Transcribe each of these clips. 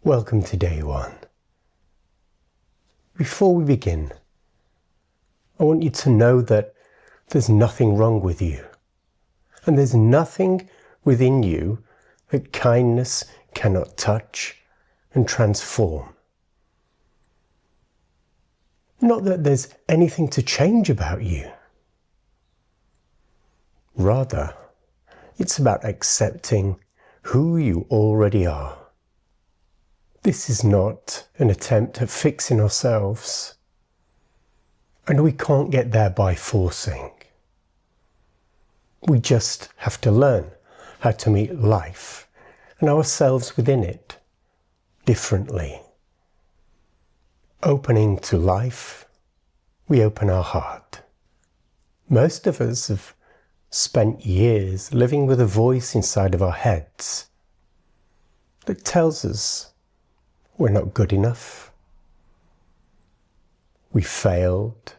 Welcome to day one. Before we begin, I want you to know that there's nothing wrong with you, and there's nothing within you that kindness cannot touch and transform. Not that there's anything to change about you. Rather, it's about accepting who you already are. This is not an attempt at fixing ourselves, and we can't get there by forcing. We just have to learn how to meet life and ourselves within it differently. Opening to life, we open our heart. Most of us have spent years living with a voice inside of our heads that tells us we're not good enough, we failed,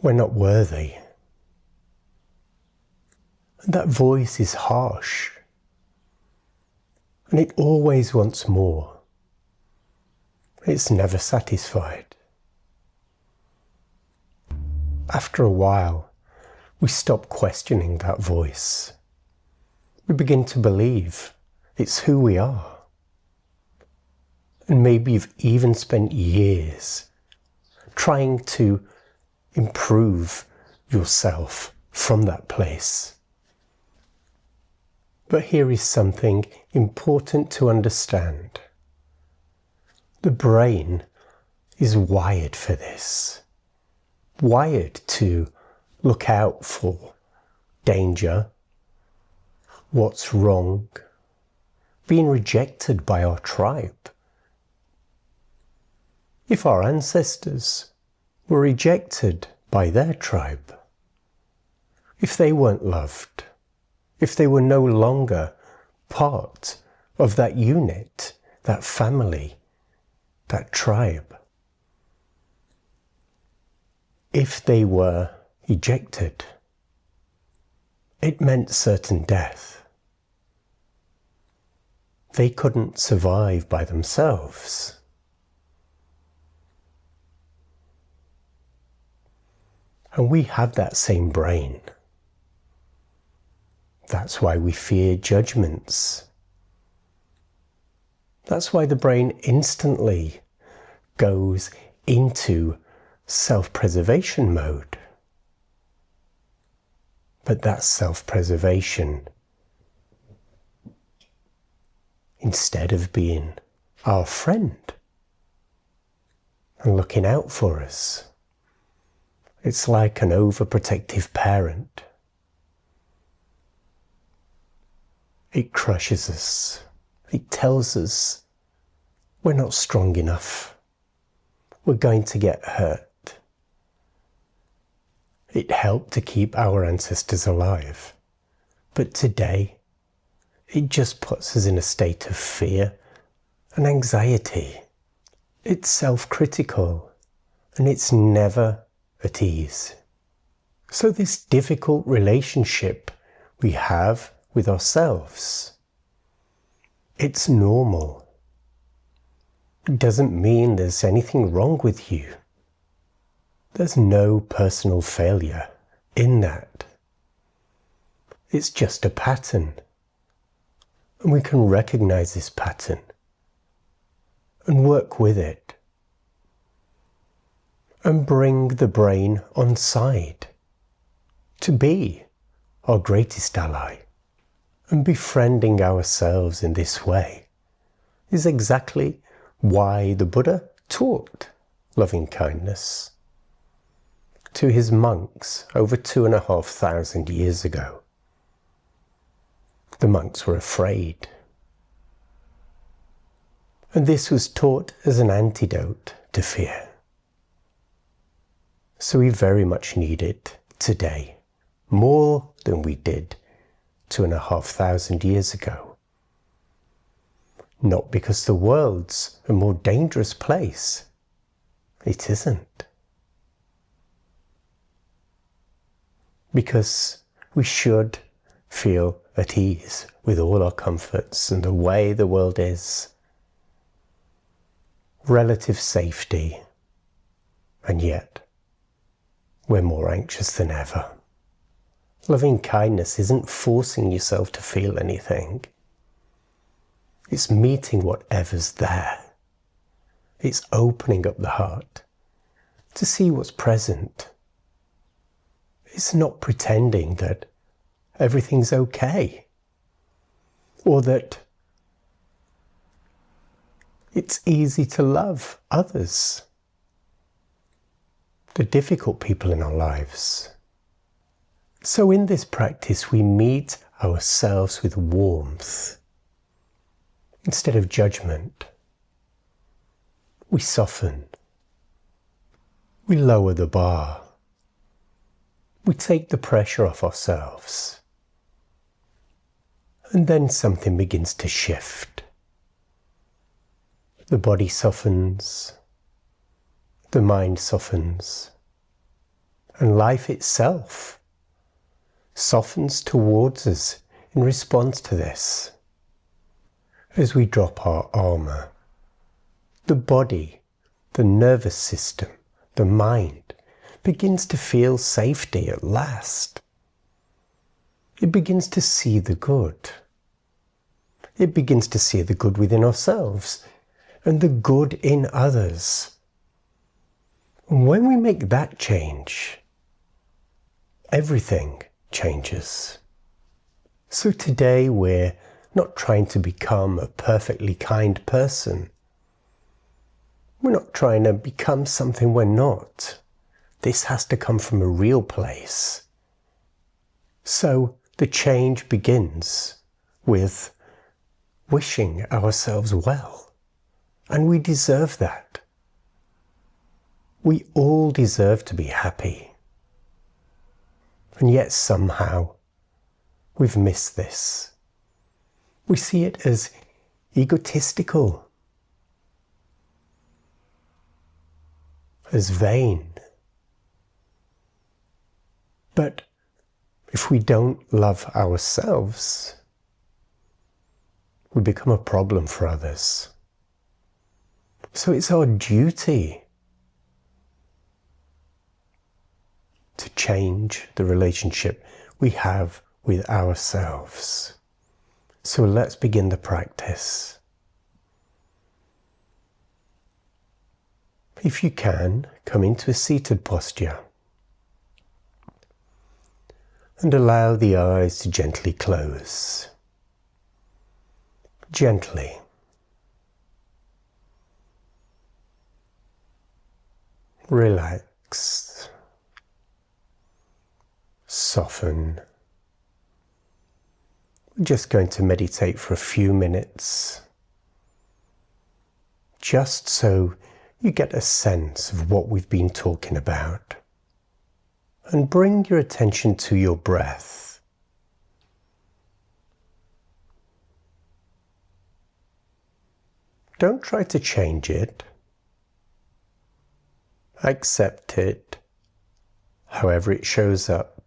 we're not worthy. And that voice is harsh, and it always wants more. It's never satisfied. After a while, we stop questioning that voice. We begin to believe it's who we are. And maybe you've even spent years trying to improve yourself from that place. But here is something important to understand. The brain is wired for this. Wired to look out for danger, what's wrong, being rejected by our tribe. If our ancestors were rejected by their tribe, if they weren't loved, if they were no longer part of that unit, that family, that tribe, if they were ejected, it meant certain death. They couldn't survive by themselves. And we have that same brain. That's why we fear judgments. That's why the brain instantly goes into self-preservation mode. But that self-preservation, instead of being our friend and looking out for us, it's like an overprotective parent. It crushes us. It tells us we're not strong enough. We're going to get hurt. It helped to keep our ancestors alive. But today, it just puts us in a state of fear and anxiety. It's self-critical, and it's never at ease. So this difficult relationship we have with ourselves, it's normal. It doesn't mean there's anything wrong with you. There's no personal failure in that. It's just a pattern. And we can recognize this pattern and work with it. And bring the brain on side to be our greatest ally. And befriending ourselves in this way is exactly why the Buddha taught loving kindness to his monks over 2,500 years ago. The monks were afraid. And this was taught as an antidote to fear. So we very much need it today, more than we did 2,500 years ago. Not because the world's a more dangerous place. It isn't. Because we should feel at ease with all our comforts and the way the world is. Relative safety, and yet we're more anxious than ever. Loving kindness isn't forcing yourself to feel anything. It's meeting whatever's there. It's opening up the heart to see what's present. It's not pretending that everything's okay, or that it's easy to love others, the difficult people in our lives. So in this practice, we meet ourselves with warmth instead of judgment. We soften. We lower the bar. We take the pressure off ourselves. And then something begins to shift. The body softens. The mind softens. And life itself softens towards us in response to this. As we drop our armor, the body, the nervous system, the mind begins to feel safety at last. It begins to see the good. It begins to see the good within ourselves and the good in others. And when we make that change, everything changes. So today we're not trying to become a perfectly kind person. We're not trying to become something we're not. This has to come from a real place. So the change begins with wishing ourselves well. And we deserve that. We all deserve to be happy. And yet somehow we've missed this. We see it as egotistical, as vain. But if we don't love ourselves, we become a problem for others. So it's our duty to change the relationship we have with ourselves. So let's begin the practice. If you can, come into a seated posture and allow the eyes to gently close. Gently. Relax. Soften. We're just going to meditate for a few minutes, just so you get a sense of what we've been talking about. And bring your attention to your breath. Don't try to change it. Accept it, however it shows up.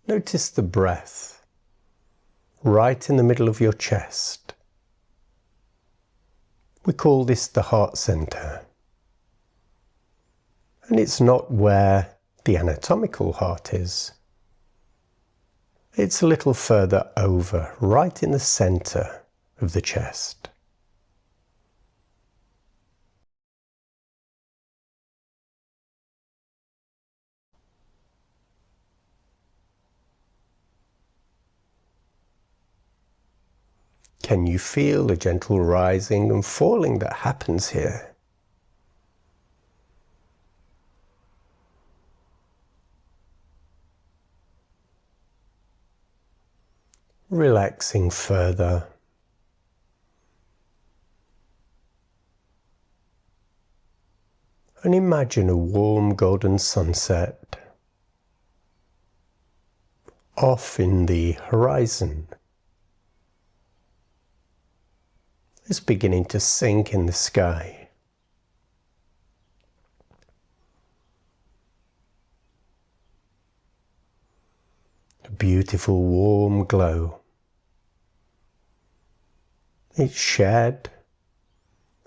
Notice the breath right in the middle of your chest. We call this the heart center. And it's not where the anatomical heart is. It's a little further over, right in the center of the chest. Can you feel the gentle rising and falling that happens here? Relaxing further. and imagine a warm golden sunset off in the horizon. It's beginning to sink in the sky. A beautiful warm glow. It's shared,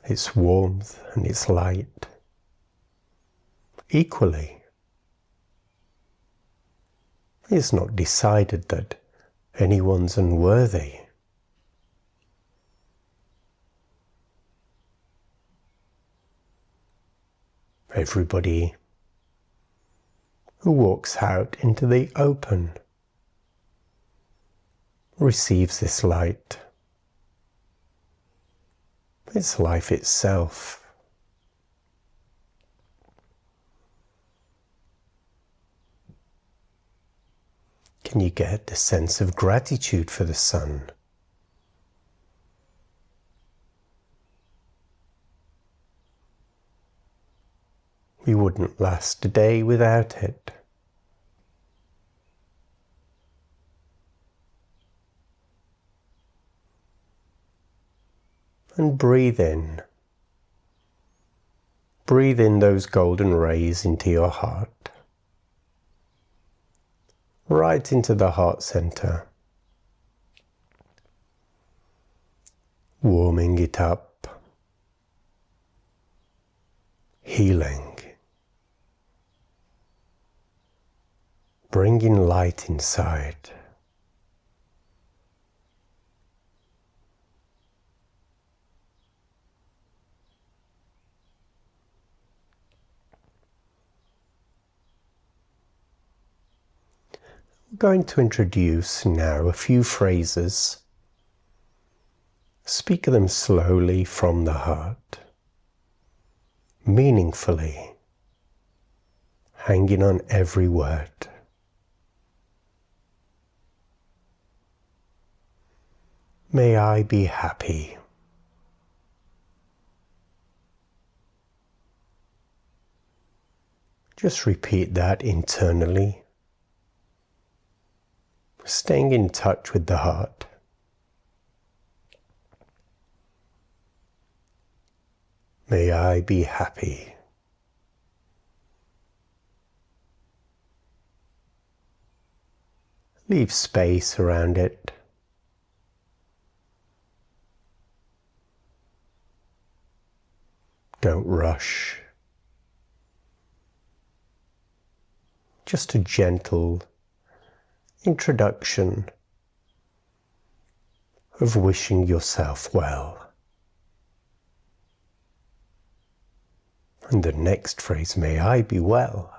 its warmth and its light equally. It's not decided that anyone's unworthy. Everybody who walks out into the open receives this light. It's life itself. Can you get the sense of gratitude for the sun? We wouldn't last a day without it. And breathe in. Breathe in those golden rays into your heart. Right into the heart center. Warming it up. Healing. Bringing light inside. I'm going to introduce now a few phrases. Speak them slowly from the heart, meaningfully, hanging on every word. May I be happy. Just repeat that internally, staying in touch with the heart. May I be happy. Leave space around it. Don't rush. Just a gentle introduction of wishing yourself well. And the next phrase, may I be well.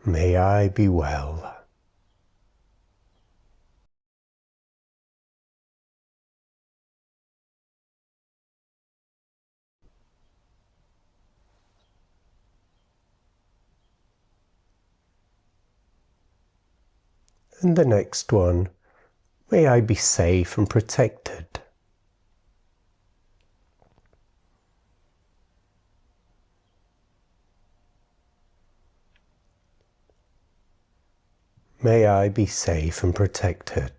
May I be well. And the next one, may I be safe and protected. May I be safe and protected.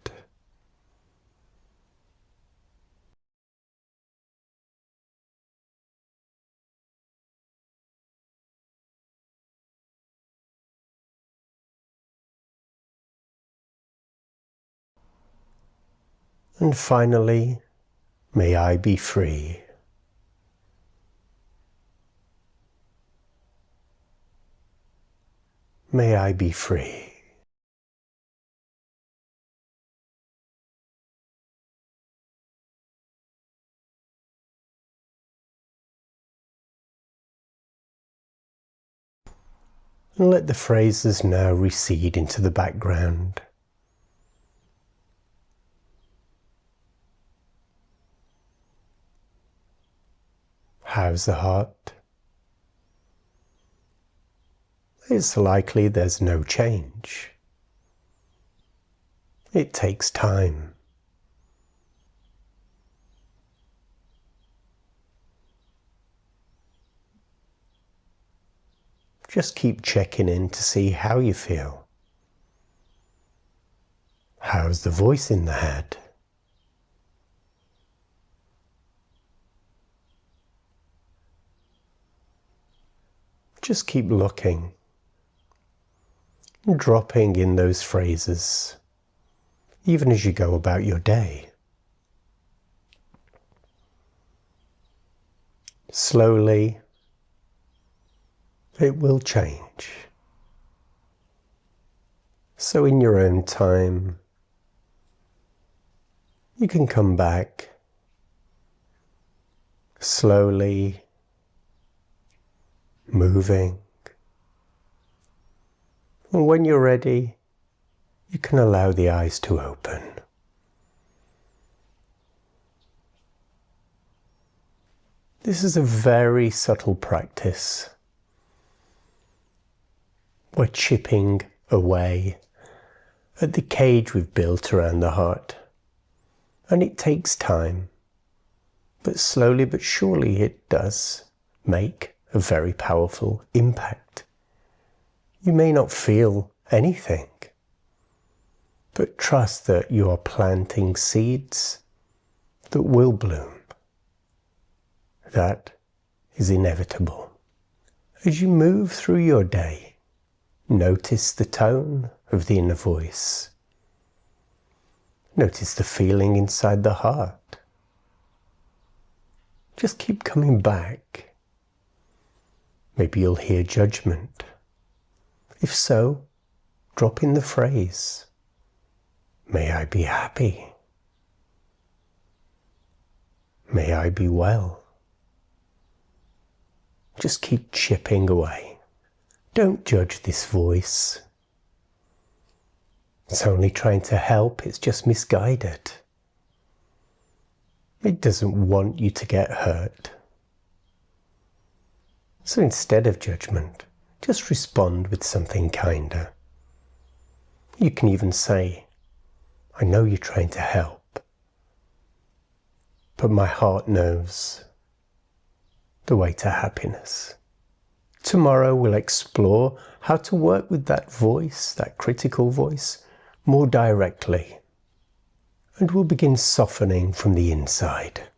And finally, may I be free. May I be free. And let the phrases now recede into the background. How's the heart? It's likely there's no change. It takes time. Just keep checking in to see how you feel. How's the voice in the head? Just keep looking, dropping in those phrases, even as you go about your day. Slowly, it will change. So in your own time, you can come back slowly, moving. And when you're ready, you can allow the eyes to open. This is a very subtle practice. We're chipping away at the cage we've built around the heart. And it takes time, but slowly but surely it does make a very powerful impact. You may not feel anything, but trust that you are planting seeds that will bloom. That is inevitable. As you move through your day, notice the tone of the inner voice. Notice the feeling inside the heart. Just keep coming back. Maybe you'll hear judgment. If so, drop in the phrase, "May I be happy. May I be well." Just keep chipping away. Don't judge this voice. It's only trying to help, it's just misguided. It doesn't want you to get hurt. So instead of judgment, just respond with something kinder. You can even say, "I know you're trying to help, but my heart knows the way to happiness." Tomorrow we'll explore how to work with that voice, that critical voice, more directly. And we'll begin softening from the inside.